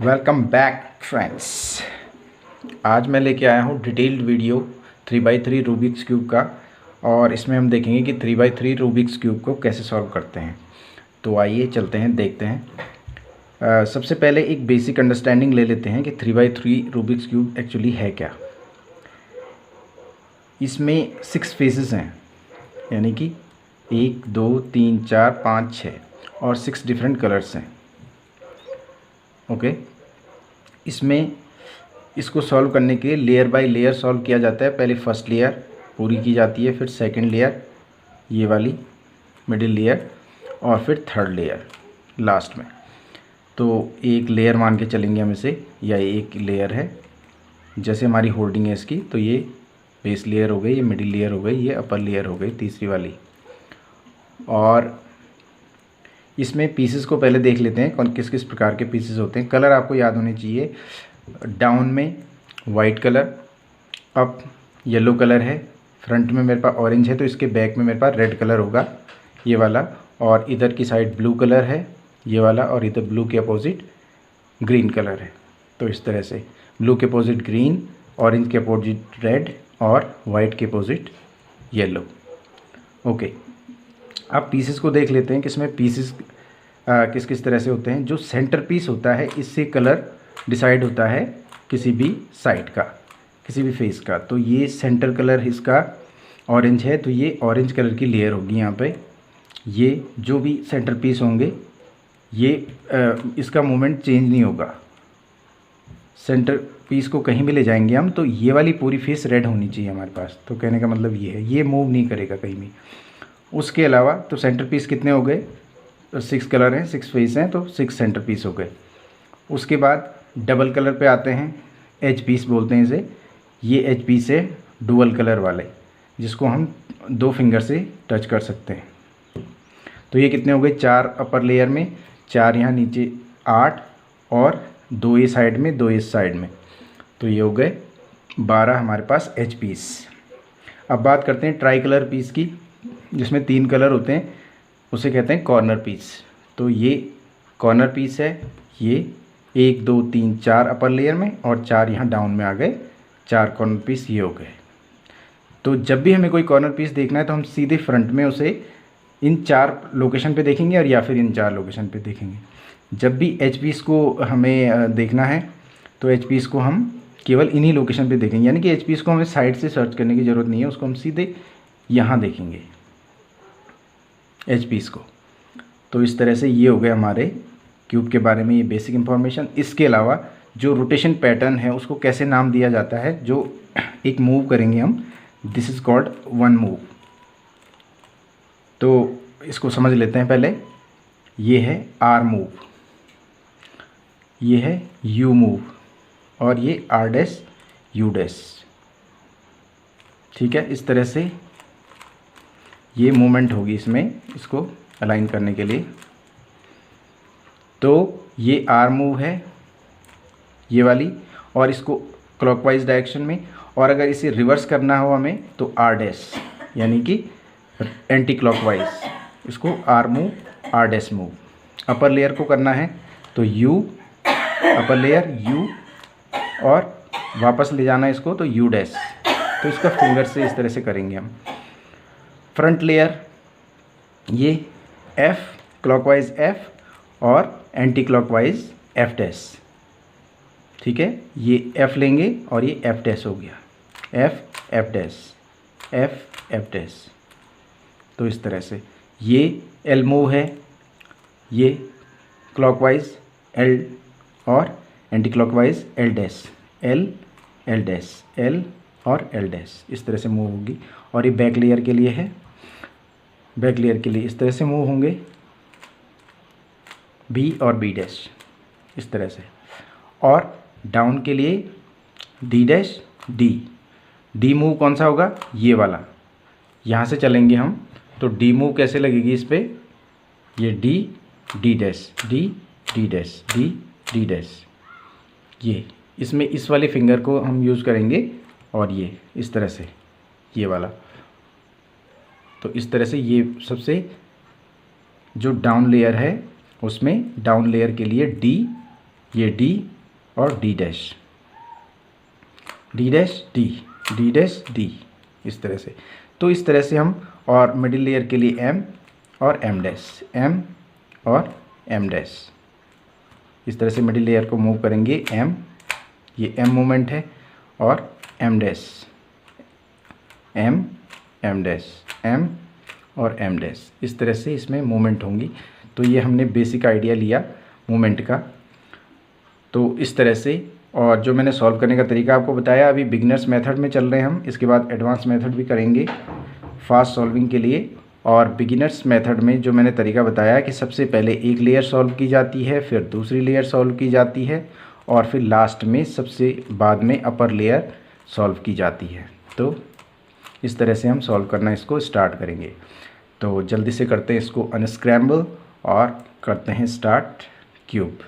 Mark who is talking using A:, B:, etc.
A: Welcome back friends. आज मैं लेके आया हूँ detailed video 3x3 Rubik's cube का। और इसमें हम देखेंगे कि 3x3 रूबिक्स क्यूब को कैसे सॉल्व करते हैं। तो आइए चलते हैं, देखते हैं। सबसे पहले एक बेसिक अंडरस्टैंडिंग ले लेते हैं कि 3x3 रूबिक्स क्यूब एक्चुअली है क्या। इसमें 6 फेसेस हैं, यानी कि 1 2 3 4 5 6 और 6 डिफरेंट कलर्स हैं। ओके, इसमें इसको सॉल्व करने के लिए लेयर बाय लेयर सॉल्व किया जाता है। पहले फर्स्ट लेयर पूरी की जाती है, फिर सेकंड लेयर ये वाली, मिडिल लेयर, और फिर थर्ड लेयर लास्ट में। तो एक लेयर मान के चलेंगे हम इसे, या एक लेयर है जैसे हमारी होल्डिंग है इसकी। तो ये बेस लेयर हो गई, ये मिडिल लेयर हो गई, ये अपर लेयर हो गई तीसरी वाली। और इसमें पीसेस को पहले देख लेते हैं कौन किस किस प्रकार के पीसेस होते हैं। कलर आपको याद होने चाहिए। डाउन में white colour, up yellow colour है, फ्रंट में मेरे पास ऑरेंज है तो इसके बैक में मेरे पास रेड कलर होगा ये वाला, और इधर की साइड ब्लू कलर है ये वाला, और इधर ब्लू के अपोजिट ग्रीन कलर है। तो इस तरह से ब्लू के अपोजिट ग्रीन, ऑरेंज के अपोजिट रेड, और वाइट के अपोजिट येलो। ओके, अब पीसेस को देख लेते हैं कि इसमें पीसेस किस किस तरह से होते हैं। जो सेंटर पीस होता है इससे कलर डिसाइड होता है किसी भी साइड का, किसी भी फेस का। तो ये सेंटर कलर इसका ऑरेंज है, तो ये ऑरेंज कलर की लेयर होगी यहाँ पे। ये जो भी सेंटर पीस होंगे ये इसका मूवमेंट चेंज नहीं होगा। सेंटर पीस को कहीं भी ले जाएंगे हम तो ये वाली पूरी फेस रेड होनी चाहिए हमारे पास। तो कहने का मतलब ये है, ये मूव नहीं करेगा कहीं भी। उसके अलावा तो सेंटर पीस कितने हो गए, 6 कलर हैं, 6 फेस हैं, तो 6 सेंटर पीस हो गए। उसके बाद डबल कलर पे आते हैं, एच पीस बोलते हैं इसे। ये एच पीस है डुअल कलर वाले, जिसको हम 2 फिंगर से टच कर सकते हैं। तो ये कितने हो गए, 4 अपर लेयर में, 4 यहाँ नीचे, 8, और 2 ये साइड में, 2 इस साइड में। तो ये हो गए 12 हमारे पास एच पीस। अब बात करते हैं ट्राई कलर पीस की, जिसमें 3 कलर होते हैं, उसे कहते हैं कॉर्नर पीस। तो ये कॉर्नर पीस है, ये 1 2 3 4 अपर लेयर में और 4 यहाँ डाउन में आ गए, 4 कॉर्नर पीस ये हो गए। तो जब भी हमें कोई कॉर्नर पीस देखना है तो हम सीधे फ्रंट में उसे इन 4 लोकेशन पे देखेंगे, और या फिर इन 4 लोकेशन पे देखेंगे। जब भी एच पीस को हमें देखना है तो एच पीस को हम केवल इन्हीं लोकेशन पे देखेंगे, यानी कि एच पीस को हमें साइड से सर्च करने की ज़रूरत नहीं है, उसको हम सीधे यहाँ देखेंगे एच पीस को। तो इस तरह से ये हो गए हमारे क्यूब के बारे में ये बेसिक इन्फॉर्मेशन। इसके अलावा जो रोटेशन पैटर्न है उसको कैसे नाम दिया जाता है, जो एक मूव करेंगे हम, this is called one move. तो इसको समझ लेते हैं पहले। ये है आर मूव, ये है यू मूव, और ये आर डैश यू डैश। ठीक है, इस तरह से ये मूवमेंट होगी इसमें, इसको अलाइन करने के लिए। तो ये आर मूव है ये वाली, और इसको क्लॉकवाइज डायरेक्शन में। और अगर इसे रिवर्स करना हो हमें तो आर डैश, यानी कि एंटी क्लॉकवाइज, इसको R move, R dash move. Upper layer को करना है तो यू, अपर लेयर यू, और वापस ले जाना है इसको तो यू डैश। तो इसका फिंगर से इस तरह से करेंगे हम। फ्रंट लेयर ये एफ, क्लॉकवाइज एफ, और एंटी क्लॉकवाइज एफ डैश। ठीक है, ये एफ लेंगे और ये एफ डैश हो गया, F F dash, F F dash. तो इस तरह से ये एल मूव है, ये क्लॉकवाइज एल और anti clockwise L dash, L L dash, L और एल डैश, इस तरह से मूव होगी। और ये बैक लेयर के लिए है, बैक लेयर के लिए इस तरह से मूव होंगे, बी और बी डैश, इस तरह से। और डाउन के लिए D dash D, D move कौन सा होगा, ये वाला। यहाँ से चलेंगे हम तो डी मूव कैसे लगेगी इस पर, ये D D dash, D D dash, D D dash. ये इसमें इस वाले फिंगर को हम यूज़ करेंगे, और ये इस तरह से ये वाला। तो इस तरह से ये सबसे जो डाउन लेयर है उसमें डाउन लेयर के लिए डी ये डी और D dash, D dash D, D dash D, इस तरह से। तो इस तरह से हम, और मिडिल लेयर के लिए एम और एम डैश, एम और एम डैश, इस तरह से मिडिल लेयर को मूव करेंगे। एम, ये एम मूवमेंट है, और M dash, M, M dash, M और एम डैश, इस तरह से इसमें मूवमेंट होंगी। तो ये हमने बेसिक आइडिया लिया मूवमेंट का। तो इस तरह से, और जो मैंने सॉल्व करने का तरीका आपको बताया, अभी बिगिनर्स मेथड में चल रहे हैं हम, इसके बाद एडवांस मेथड भी करेंगे फास्ट सॉल्विंग के लिए। और बिगिनर्स मेथड में जो मैंने तरीका बताया कि सबसे पहले एक लेयर सॉल्व की जाती है, फिर दूसरी लेयर सॉल्व की जाती है, और फिर लास्ट में सबसे बाद में अपर लेयर सॉल्व की जाती है। तो इस तरह से हम सॉल्व करना इसको स्टार्ट करेंगे। तो जल्दी से करते हैं इसको अनस्क्रैम्बल और करते हैं स्टार्ट क्यूब।